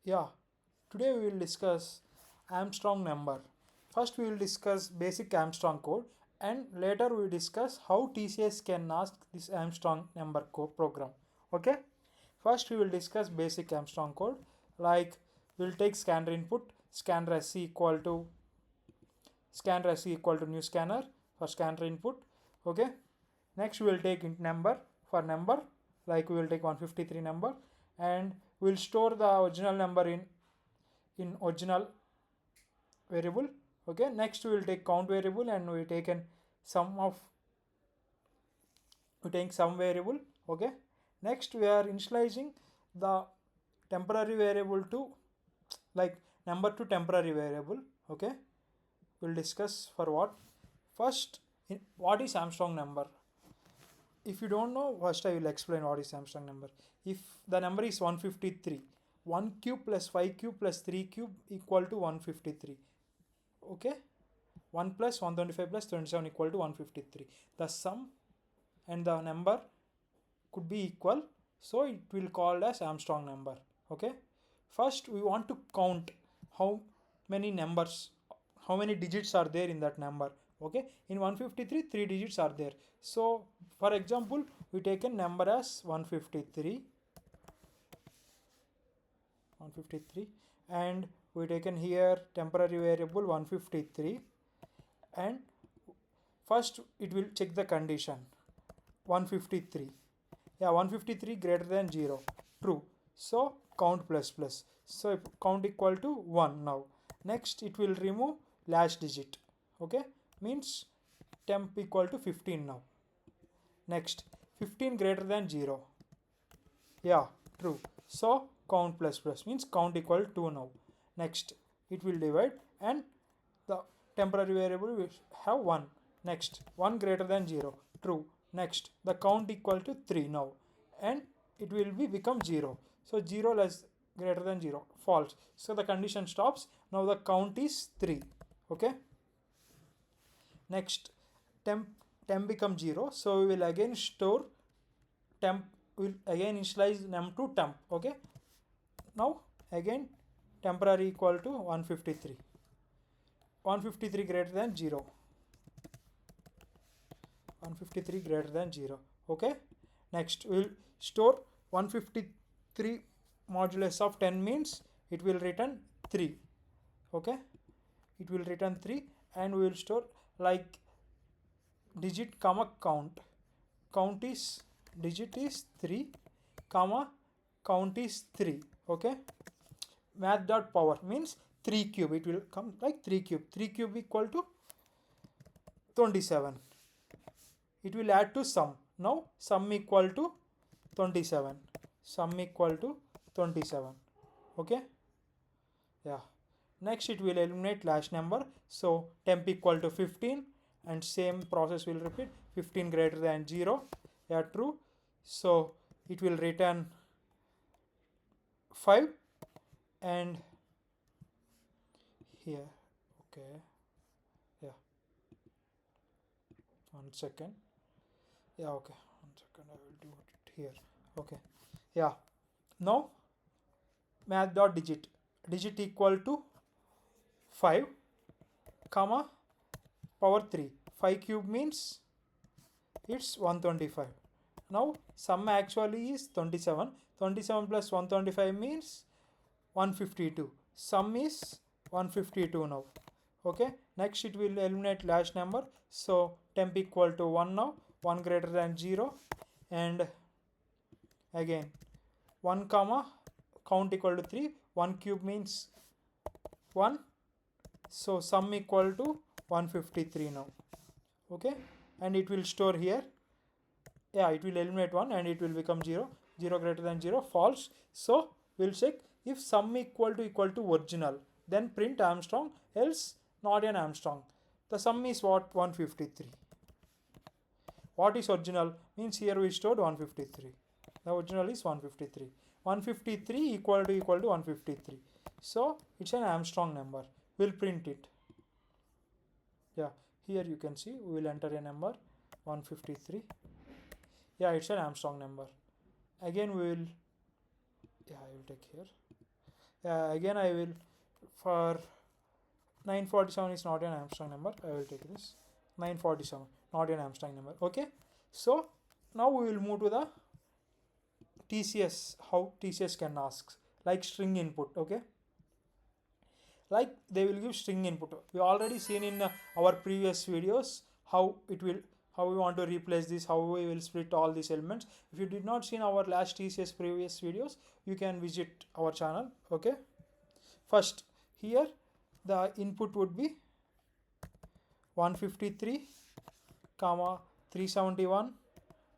Yeah, today we will discuss Armstrong number. First we will discuss basic Armstrong code and later we will discuss how TCS can ask this Armstrong number code program. Okay? First we will discuss basic Armstrong code, like we will take scanner input, scanner SC equal to new scanner for scanner input. Okay? Next we will take int number for number, like we will take 153 number, and we will store the original number in original variable. Okay, next we will take count variable and we taken sum of we take sum variable. Okay, next we are initializing the temporary variable to, like, number to temporary variable. Okay, we'll discuss for what. First, what is Armstrong number? If you don't know, first I will explain what is Armstrong number. If the number is 153, 1 cube plus 5 cube plus 3 cube equal to 153. Okay, 1 plus 125 plus 27 equal to 153. The sum and the number could be equal, so it will called as Armstrong number. Okay, first we want to count how many numbers, how many digits are there in that number. Okay, in 153 3 digits are there. So for example, we take a number as 153 and we taken here temporary variable 153, and first it will check the condition 153. Yeah, 153 greater than 0, true. So count plus plus, so count equal to 1. Now next it will remove last digit. Okay, means temp equal to 15 now. Next 15 greater than 0, yeah, true. So count plus plus means count equal to 2 now. Next it will divide and the temporary variable will have 1. Next 1 greater than 0, true. Next the count equal to 3 now, and it will be become 0. So 0 less greater than 0, false. So the condition stops. Now the count is 3. Okay, next temp become 0, so we will again store temp, will again initialize num to temp. Okay, now again temporary equal to 153, 153 greater than 0, 153 greater than 0. Okay, next we will store 153 modulus of 10 means it will return 3. Okay, it will return 3, and we will store like digit comma count is digit is 3 comma count is 3. Okay, Math.pow means 3 cube, it will come like 3 cube. 3 cube equal to 27. It will add to sum. Now sum equal to 27, sum equal to 27. Okay, yeah. Next it will eliminate last number, so temp equal to 15, and same process will repeat. 15 greater than 0, yeah, true. So it will return 5, and here, okay, yeah, 1 second, yeah, okay, 1 second, I will do it here. Okay, yeah. Now math.digit, digit equal to 5 comma power 3. 5 cube means it's 125. Now sum actually is 27. 27 plus 125 means 152. Sum is 152 now. Okay, next it will eliminate last number, so temp equal to 1 now, 1 greater than 0, and again 1 comma count equal to 3. 1 cube means 1, so sum equal to 153 now. Okay, and it will store here. Yeah, it will eliminate 1 and it will become 0. 0 greater than 0, false. So we'll check if sum equal to original, then print Armstrong, else not an Armstrong. The sum is what? 153. What is original? Means here we stored 153. The original is 153. 153 equal to 153. So it's an Armstrong number. We'll print it. Yeah, here you can see we will enter a number 153. Yeah, it's an Armstrong number. Again we will, yeah, I will take here. Again I will, for 947 is not an Armstrong number, I will take this 947, not an Armstrong number. Okay, so now we will move to the TCS, how TCS can ask like string input. Okay, like they will give string input. We already seen in our previous videos how it will, how we want to replace this, how we will split all these elements. If you did not see our last TCS previous videos, you can visit our channel. Okay, first here the input would be 153 comma 371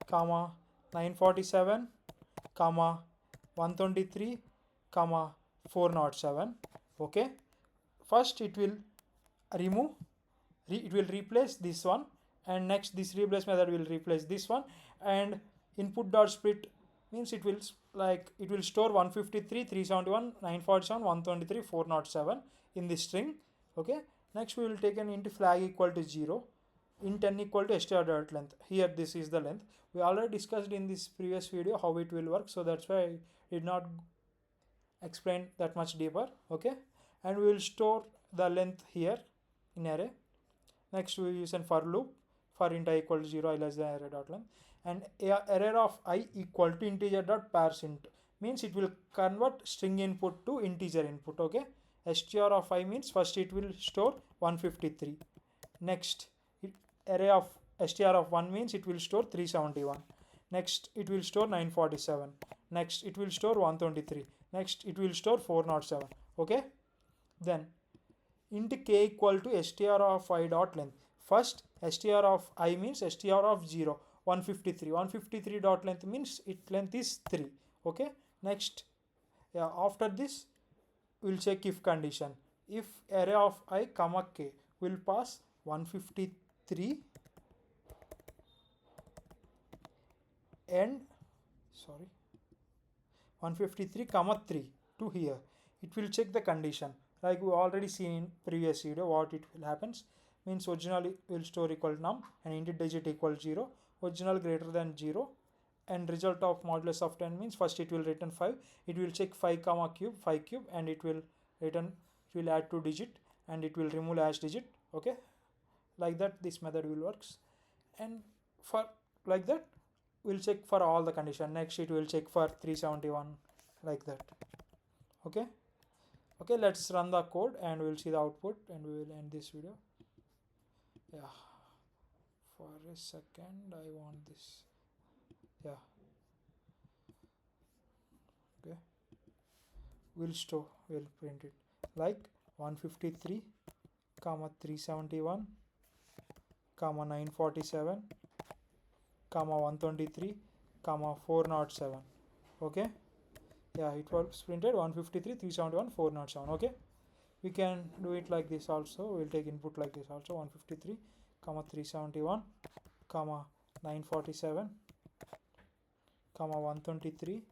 comma 947 comma 123 comma 407. Okay, first it will remove, it will replace this one, and next this replace method will replace this one, and input dot split means it will like it will store 153 371 947 123 407 in this string. Okay, next we will take an int flag equal to 0, int n equal to str dot length. Here this is the length. We already discussed in this previous video how it will work, so that's why I did not explain that much deeper. Okay, and we will store the length here in array. Next we will use an for loop for int I equal to 0, I less than array dot length, and array of I equal to integer dot parse int means it will convert string input to integer input. Okay, str of I means first it will store 153, next array of str of 1 means it will store 371, next it will store 947, next it will store 123, next it will store 407. Okay, then int k equal to str of I dot length. First str of I means str of 0, 153, 153 dot length means its length is 3. Okay, next, yeah, after this we'll check if condition. If array of I comma k will pass 153 and 153 comma 3 to here, it will check the condition. Like we already seen in previous video what it will happens means original will store equal num and int digit equal 0, original greater than 0, and result of modulus of 10 means first it will return 5, it will check 5 comma cube 5 cube, and it will return, it will add 2 digit, and it will remove last digit. Okay, like that this method will works, and for like that we'll check for all the condition. Next it will check for 371, like that. Okay, okay, let's run the code and we'll see the output and we will end this video. Yeah, for a second I want this. Yeah, okay, we'll print it like 153 comma 371 comma 947 comma 123 comma 407. Okay, yeah, it was printed 153 371 407. Okay, we can do it like this also. We'll take input like this also, 153 comma 371 comma 947 comma 123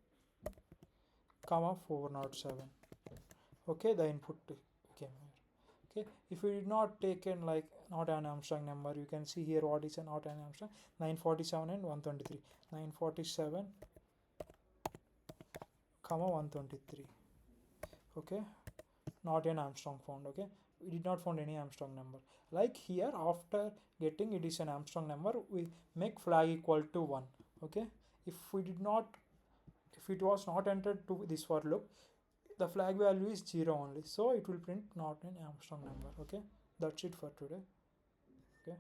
comma 407. Okay, the input came here. Okay, if we did not taken like not an Armstrong number, you can see here what is a not an Armstrong, 947 and 123, 947 comma 123. Okay, not an Armstrong found. Okay, we did not found any Armstrong number. Like here, after getting it is an Armstrong number, we make flag equal to 1. Okay, if we did not, if it was not entered to this for loop, the flag value is 0 only, so it will print not an Armstrong number. Okay, that's it for today. Okay.